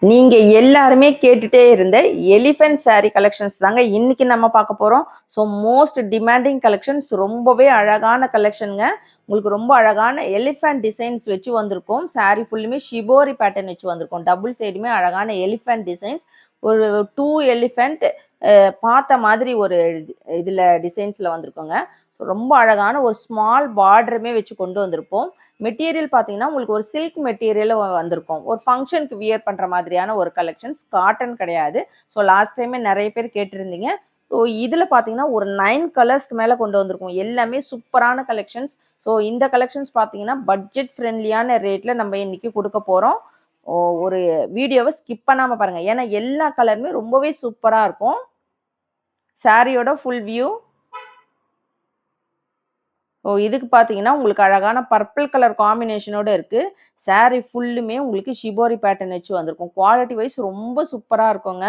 நீங்க எல்லாருமே கேட்டுட்டே இருந்த எலிஃபென்ட் saree கலெக்ஷன்ஸ் தாங்க இன்னைக்கு நம்ம பார்க்க போறோம். ஸோ மோஸ்ட் டிமாண்டிங் கலெக்ஷன்ஸ், ரொம்பவே அழகான கலெக்ஷனுங்க. உங்களுக்கு ரொம்ப அழகான எலிஃபென்ட் டிசைன்ஸ் வச்சு வந்திருக்கும். saree ஃபுல்லுமே ஷிபோரி பேட்டர்ன் வச்சு வந்திருக்கும். டபுள் சைடுமே அழகான எலிஃபென்ட் டிசைன்ஸ், ஒரு 2 எலிஃபென்ட் பார்த்த மாதிரி ஒரு இதில் டிசைன்ஸில் வந்திருக்கோங்க. ரொம்ப அழகான ஒரு ஸ்மால் பார்டருமே வச்சு கொண்டு வந்திருப்போம். மெட்டீரியல் பார்த்தீங்கன்னா உங்களுக்கு ஒரு சில்க் மெட்டீரியல் வந்திருக்கும். ஒரு ஃபங்க்ஷனுக்கு வியர் பண்ணுற மாதிரியான ஒரு கலெக்ஷன்ஸ், காட்டன் கிடையாது. ஸோ லாஸ்ட் டைமே நிறைய பேர் கேட்டிருந்தீங்க. ஸோ இதில் பார்த்தீங்கன்னா ஒரு 9 கலர்ஸ்க்கு மேலே கொண்டு வந்திருக்கும். எல்லாமே சூப்பரான கலெக்ஷன்ஸ். ஸோ இந்த கலெக்ஷன்ஸ் பார்த்தீங்கன்னா பட்ஜெட் ஃப்ரெண்ட்லியான ரேட்டில் நம்ம இன்னைக்கு கொடுக்க போகிறோம். ஒரு வீடியோவை ஸ்கிப் பண்ணாமல் பாருங்கள், ஏன்னா எல்லா கலருமே ரொம்பவே சூப்பராக இருக்கும். சாரியோட ஃபுல் வியூ. இதுக்கு பார்த்தீங்கன்னா உங்களுக்கு அழகான பர்பிள் கலர் காம்பினேஷனோட இருக்கு. saree ஃபுல்லுமே உங்களுக்கு ஷிபோரி பேட்டர்ன் வச்சு வந்திருக்கும். குவாலிட்டி வைஸ் ரொம்ப சூப்பராக இருக்குங்க.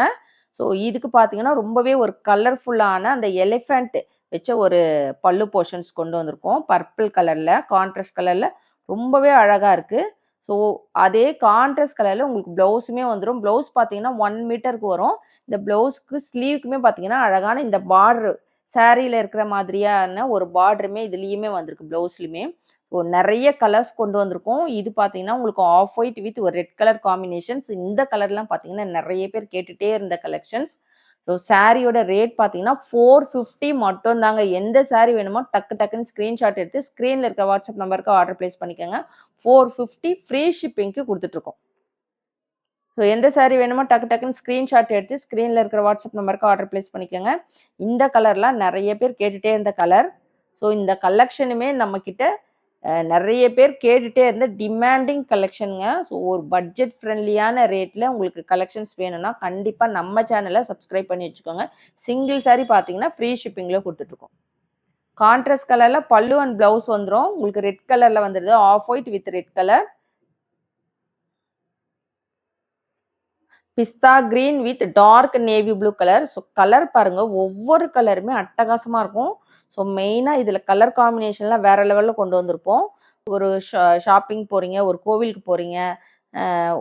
ஸோ இதுக்கு பார்த்தீங்கன்னா ரொம்பவே ஒரு கலர்ஃபுல்லான அந்த எலிஃபெண்ட் வச்ச ஒரு பல்லு போர்ஷன்ஸ் கொண்டு வந்திருக்கோம். பர்பிள் கலரில், கான்ட்ராஸ்ட் கலரில் ரொம்பவே அழகாக இருக்குது. ஸோ அதே கான்ட்ராஸ்ட் கலரில் உங்களுக்கு ப்ளவுஸுமே வந்துடும். ப்ளவுஸ் பார்த்தீங்கன்னா 1 மீட்டருக்கு வரும். இந்த ப்ளவுஸ்க்கு ஸ்லீவுக்குமே பார்த்தீங்கன்னா அழகான இந்த பார்டர் சாரியில் இருக்கிற மாதிரியான ஒரு பார்டருமே இதுலேயுமே வந்திருக்கு. ப்ளவுஸ்லையுமே நிறைய கலர்ஸ் கொண்டு வந்திருக்கோம். இது பார்த்தீங்கன்னா உங்களுக்கு ஆஃப் ஒயிட் வித் ஒரு ரெட் கலர் காம்பினேஷன்ஸ். இந்த கலர்லாம் பார்த்தீங்கன்னா நிறைய பேர் கேட்டுகிட்டே இருந்த கலெக்ஷன்ஸ். ஸோ சாரியோட ரேட் பார்த்தீங்கன்னா 450 மட்டும் தாங்க. எந்த சாரி வேணுமோ டக்கு டக்குன்னு ஸ்க்ரீன்ஷாட் எடுத்து ஸ்க்ரீனில் இருக்க வாட்ஸ்அப் நம்பருக்கு ஆர்டர் பிளேஸ் பண்ணிக்கோங்க. 450 ஃப்ரீ ஷிப்பிங்க்கு கொடுத்துட்ருக்கோம். ஸோ எந்த சாரீ வேணுமோ டக்கு டக்குன்னு ஸ்க்ரீன்ஷாட் எடுத்து ஸ்க்ரீனில் இருக்கிற வாட்ஸ்அப் நம்பருக்கு ஆர்டர் பிளேஸ் பண்ணிக்கோங்க. இந்த கலர்லாம் நிறைய பேர் கேட்டுகிட்டே இருந்த கலர். ஸோ இந்த கலெக்ஷனுமே நம்மக்கிட்ட நிறைய பேர் கேட்டுகிட்டே இருந்த டிமாண்டிங் கலெக்ஷனுங்க. ஸோ ஒரு பட்ஜெட் ஃப்ரெண்ட்லியான ரேட்டில் உங்களுக்கு கலெக்ஷன்ஸ் வேணும்னா கண்டிப்பாக நம்ம சேனலை சப்ஸ்கிரைப் பண்ணி வச்சுக்கோங்க. சிங்கிள் சாரீ பார்த்தீங்கன்னா ஃப்ரீ ஷிப்பிங்கில் கொடுத்துட்ருக்கோம். கான்ட்ராஸ்ட் கலரில் பல்லு அண்ட் ப்ளவுஸ் வந்துடும். உங்களுக்கு ரெட் கலரில் வந்துடுது, off white with red colour. Pista green with dark navy blue colour. So colour பாருங்கள், ஒவ்வொரு கலருமே அட்டகாசமாக இருக்கும். ஸோ மெயினாக இதில் கலர் காம்பினேஷன்லாம் வேறு லெவலில் கொண்டு வந்திருப்போம். ஒரு ஷாப்பிங் போகிறீங்க, ஒரு கோவிலுக்கு போகிறீங்க,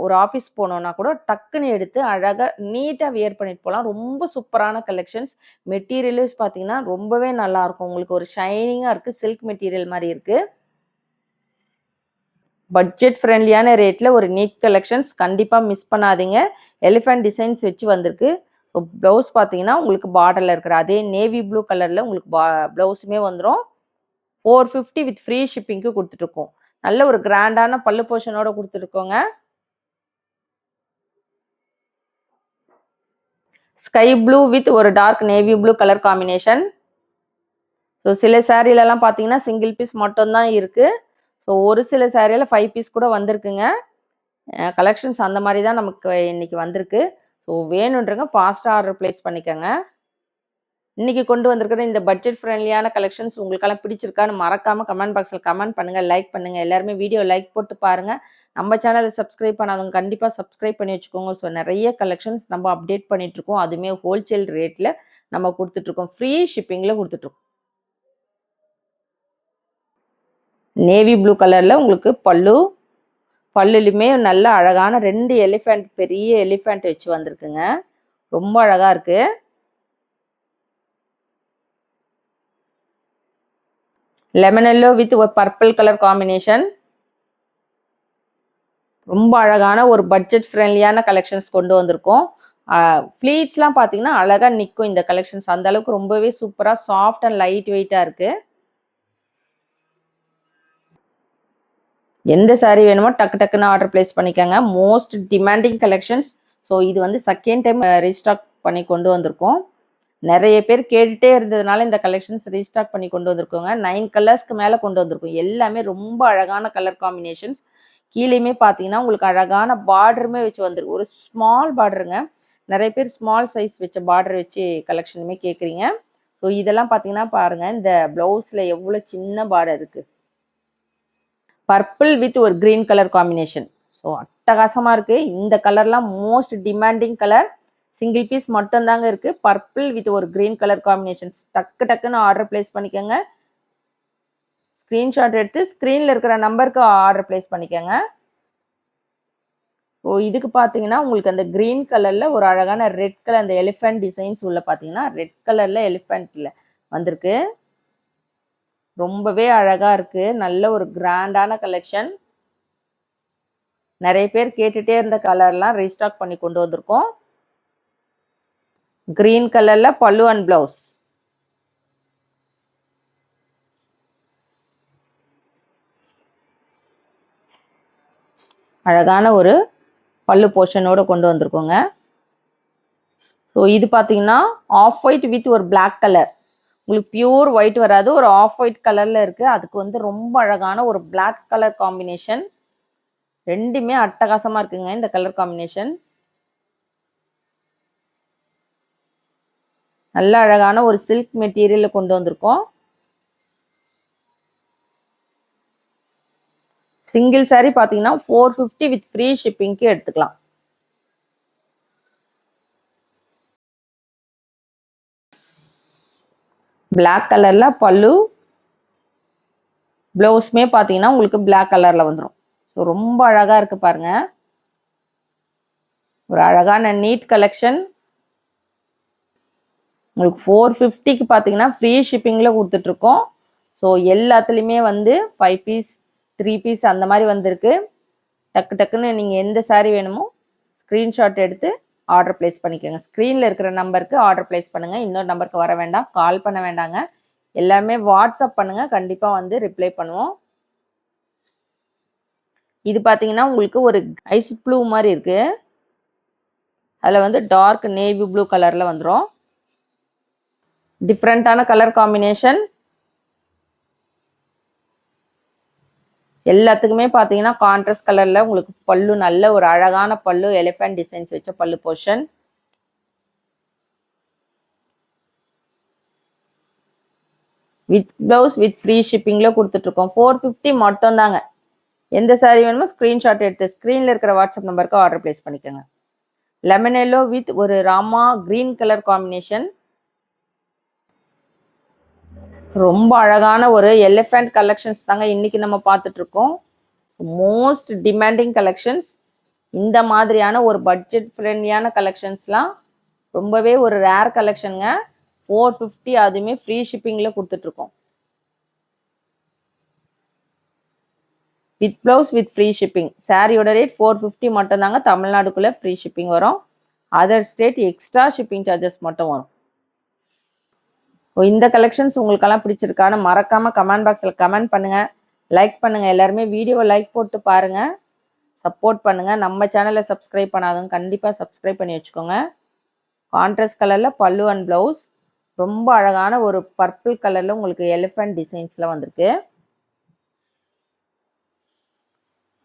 ஒரு ஆஃபீஸ் போனோன்னா கூட டக்குன்னு எடுத்து அழகாக நீட்டாக வியர் பண்ணிட்டு போகலாம். ரொம்ப சூப்பரான கலெக்ஷன்ஸ். மெட்டீரியல்ஸ் பார்த்தீங்கன்னா ரொம்பவே நல்லாயிருக்கும். உங்களுக்கு ஒரு ஷைனிங்காக இருக்குது, சில்க் மெட்டீரியல் மாதிரி இருக்குது. பட்ஜெட் ஃப்ரெண்ட்லியான ரேட்டில் ஒரு நீட் கலெக்ஷன்ஸ் கண்டிப்பாக மிஸ் பண்ணாதீங்க. எலிஃபென்ட் டிசைன்ஸ் வச்சு வந்திருக்கு. ஸோ ப்ளவுஸ் பார்த்தீங்கன்னா உங்களுக்கு பார்டரில் இருக்கிற அதே நேவி ப்ளூ கலரில் உங்களுக்கு ப்ளவுஸுமே வந்துடும். 450 வித் ஃப்ரீ ஷிப்பிங்க்கு கொடுத்துட்ருக்கோம். நல்ல ஒரு கிராண்டான பல்லு போர்ஷனோட கொடுத்துருக்கோங்க. ஸ்கை ப்ளூ வித் ஒரு dark navy blue colour combination. So சில சாரீலலாம் பார்த்தீங்கன்னா சிங்கிள் பீஸ் மட்டும்தான் இருக்குது. ஸோ ஒரு சில சாரியில் 5 பீஸ் கூட வந்திருக்குங்க. கலெக்ஷன்ஸ் அந்த மாதிரி தான் நமக்கு இன்னைக்கு வந்திருக்கு. ஸோ வேணுன்றங்க ஃபாஸ்ட்டாக ஆர்டர் பிளேஸ் பண்ணிக்கோங்க. இன்னைக்கு கொண்டு வந்திருக்கிற இந்த பட்ஜெட் ஃப்ரெண்ட்லியான கலெக்ஷன்ஸ் உங்களுக்கெல்லாம் பிடிச்சிருக்கான்னு மறக்காமல் கமெண்ட் பாக்ஸில் கமெண்ட் பண்ணுங்கள், லைக் பண்ணுங்கள். எல்லாருமே வீடியோ லைக் போட்டு பாருங்கள். நம்ம சேனலை சப்ஸ்கிரைப் பண்ணாதவங்க கண்டிப்பாக சப்ஸ்கிரைப் பண்ணி வச்சுக்கோங்க. ஸோ நிறைய கலெக்ஷன்ஸ் நம்ம அப்டேட் பண்ணிகிட்ருக்கோம். அதுவுமே ஹோல்சேல் ரேட்டில் நம்ம கொடுத்துட்ருக்கோம். ஃப்ரீ ஷிப்பிங்கில் கொடுத்துட்ருக்கோம். நேவி ப்ளூ கலரில் உங்களுக்கு பல்லுலையுமே நல்ல அழகான 2 எலிஃபெண்ட், பெரிய எலிஃபெண்ட் வச்சு வந்திருக்குங்க. ரொம்ப அழகாக இருக்குது. லெமன் எல்லோ வித் ஒரு பர்பிள் கலர் காம்பினேஷன். ரொம்ப அழகான ஒரு பட்ஜெட் ஃப்ரெண்ட்லியான கலெக்ஷன்ஸ் கொண்டு வந்திருக்கோம். ஃப்ளீட்ஸ்லாம் பார்த்தீங்கன்னா அழகாக நிற்கும் இந்த கலெக்ஷன்ஸ். அந்த அளவுக்கு ரொம்பவே சூப்பராக சாஃப்ட் அண்ட் லைட் வெயிட்டாக இருக்குது. எந்த சாரீ வேணுமோ டக்கு டக்குன்னு ஆர்டர் பிளேஸ் பண்ணிக்கோங்க. Most demanding collections. ஸோ இது வந்து செகண்ட் டைம் ரீஸ்டாக் பண்ணி கொண்டு வந்திருக்கோம். நிறைய பேர் கேட்டுகிட்டே இருந்ததுனால இந்த கலெக்ஷன்ஸ் ரீஸ்டாக் பண்ணி கொண்டு வந்திருக்கோங்க. 9 கலர்ஸ்க்கு மேலே கொண்டு வந்திருக்கோம். எல்லாமே ரொம்ப அழகான கலர் காம்பினேஷன்ஸ். கீழேயுமே பார்த்தீங்கன்னா உங்களுக்கு அழகான பார்டருமே வச்சு வந்திருக்கு. ஒரு ஸ்மால் பார்டருங்க. நிறைய பேர் ஸ்மால் சைஸ் வச்ச பார்டர் வச்சு கலெக்ஷனுமே கேட்குறீங்க. ஸோ இதெல்லாம் பார்த்தீங்கன்னா பாருங்கள், இந்த ப்ளவுஸில் எவ்வளோ சின்ன பார்டர் இருக்குது. பர்பிள் வித் ஒரு கிரீன் கலர் காம்பினேஷன். ஸோ அட்டகாசமாக இருக்குது. இந்த கலர்லாம் most demanding colour. Single piece மட்டும்தாங்க இருக்குது. பர்பிள் வித் ஒரு கிரீன் கலர் காம்பினேஷன்ஸ். டக்கு டக்குன்னு ஆர்டர் பிளேஸ் பண்ணிக்கோங்க. ஸ்க்ரீன்ஷாட் எடுத்து ஸ்க்ரீனில் இருக்கிற நம்பருக்கு ஆர்டர் பிளேஸ் பண்ணிக்கோங்க. இதுக்கு பார்த்தீங்கன்னா உங்களுக்கு அந்த கிரீன் கலரில் ஒரு அழகான ரெட் கலர் அந்த எலிஃபென்ட் டிசைன்ஸ் உள்ள பார்த்தீங்கன்னா ரெட் கலரில் எலிஃபென்ட்டில் வந்திருக்கு. ரொம்பவே அழகாக இருக்குது. நல்ல ஒரு கிராண்டான கலெக்ஷன். நிறைய பேர் கேட்டுகிட்டே இருந்த கலர்லாம் ரீஸ்டாக் பண்ணி கொண்டு வந்திருக்கோம். கிரீன் கலரில் பல்லு அண்ட் ப்ளவுஸ். அழகான ஒரு பல்லு போர்ஷனோட கொண்டு வந்திருக்கோங்க. ஸோ இது பார்த்தீங்கன்னா ஆஃப் ஒயிட் வித் ஒரு பிளாக் கலர். உங்களுக்கு பியூர் ஒயிட் வராது, ஒரு ஆஃப் ஒயிட் கலரில் இருக்குது. அதுக்கு வந்து ரொம்ப அழகான ஒரு பிளாக் கலர் காம்பினேஷன். ரெண்டுமே அட்டகாசமாக இருக்குங்க இந்த கலர் காம்பினேஷன். நல்ல அழகான ஒரு சில்க் மெட்டீரியலில் கொண்டு வந்திருக்கோம். சிங்கிள் சாரீ பார்த்தீங்கன்னா 450 வித் ஃப்ரீ ஷிப்பிங்க்கு எடுத்துக்கலாம். பிளாக் கலரில் பல்லு, ப்ளவுஸுமே பார்த்தீங்கன்னா உங்களுக்கு பிளாக் கலரில் வந்துடும். ஸோ ரொம்ப அழகாக இருக்குது பாருங்கள். ஒரு அழகான நீட் கலெக்ஷன். உங்களுக்கு 450க்கு பார்த்தீங்கன்னா ஃப்ரீ ஷிப்பிங்கில் கொடுத்துட்ருக்கோம். ஸோ எல்லாத்துலேயுமே வந்து 5 பீஸ் 3 பீஸ் அந்த மாதிரி வந்திருக்கு. டக்கு டக்குன்னு நீங்கள் எந்த சாரீ வேணுமோ ஸ்க்ரீன்ஷாட் எடுத்து ஆர்டர் ப்ளேஸ் பண்ணிக்கோங்க. ஸ்க்ரீனில் இருக்கிற நம்பருக்கு ஆர்டர் ப்ளேஸ் பண்ணுங்கள். இன்னொரு நம்பருக்கு வர வேண்டாம், கால் பண்ண வேண்டாங்க. எல்லாமே வாட்ஸ்அப் பண்ணுங்கள், கண்டிப்பாக வந்து ரிப்ளை பண்ணுவோம். இது பார்த்தீங்கன்னா உங்களுக்கு ஒரு ஐஸ் ப்ளூ மாதிரி இருக்குது. அதில் வந்து டார்க் நேவி ப்ளூ கலரில் வந்துடும். டிஃப்ரெண்ட்டான கலர் காம்பினேஷன். எல்லாத்துக்குமே பார்த்தீங்கன்னா கான்ட்ராஸ்ட் கலரில் உங்களுக்கு பல்லு, நல்ல ஒரு அழகான பல்லு, எலிஃபென்ட் டிசைன்ஸ் வச்ச பல்லு portion. With blouse with free ஷிப்பிங்கில் கொடுத்துட்ருக்கோம். 450 மட்டும் தாங்க. எந்த சாரீ வேணுமோ ஸ்க்ரீன்ஷாட் எடுத்து ஸ்க்ரீனில் இருக்கிற வாட்ஸ்அப் நம்பருக்கு ஆர்டர் ப்ளேஸ் பண்ணிக்கோங்க. லெமன் எல்லோ வித் ஒரு ராமா கிரீன் கலர் காம்பினேஷன். ரொம்ப அழகான ஒரு எலிஃபென்ட் கலெக்ஷன்ஸ் தாங்க இன்னைக்கு நம்ம பார்த்துட்டு இருக்கோம். Most demanding collections. இந்த மாதிரியான ஒரு பட்ஜெட் ஃப்ரெண்ட்லியான கலெக்ஷன்ஸ்லாம் ரொம்பவே ஒரு ரேர் கலெக்ஷனுங்க. 450, அதுவுமே ஃப்ரீ ஷிப்பிங்கில் கொடுத்துட்ருக்கோம். With blouse with free shipping. சாரியோட ரேட் 450 மட்டும் தாங்க. தமிழ்நாடுக்குள்ளே ஃப்ரீ ஷிப்பிங் வரும். Other state extra shipping charges மட்டும் வரும். இந்த கலெக்ஷன்ஸ் உங்களுக்கெல்லாம் பிடிச்சிருக்கான்னு மறக்காமல் கமெண்ட் பாக்ஸில் கமெண்ட் பண்ணுங்கள், லைக் பண்ணுங்கள். எல்லாருமே வீடியோவை லைக் போட்டு பாருங்கள், சப்போர்ட் பண்ணுங்கள். நம்ம சேனலை சப்ஸ்கிரைப் பண்ணாதவங்க கண்டிப்பாக சப்ஸ்கிரைப் பண்ணி வச்சுக்கோங்க. கான்ட்ராஸ்ட் கலரில் பல்லு அண்ட் ப்ளவுஸ். ரொம்ப அழகான ஒரு பர்பிள் கலரில் உங்களுக்கு எலிஃபென்ட் டிசைன்ஸில் வந்திருக்கு.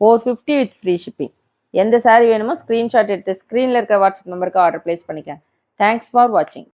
450 வித் ஃப்ரீ ஷிப்பிங். எந்த சாரீ வேணுமோ ஸ்க்ரீன்ஷாட் எடுத்து ஸ்க்ரீனில் இருக்கிற வாட்ஸ்அப் நம்பருக்கு ஆர்டர் ப்ளேஸ் பண்ணிக்கேன். தேங்க்ஸ் ஃபார் வாட்சிங்.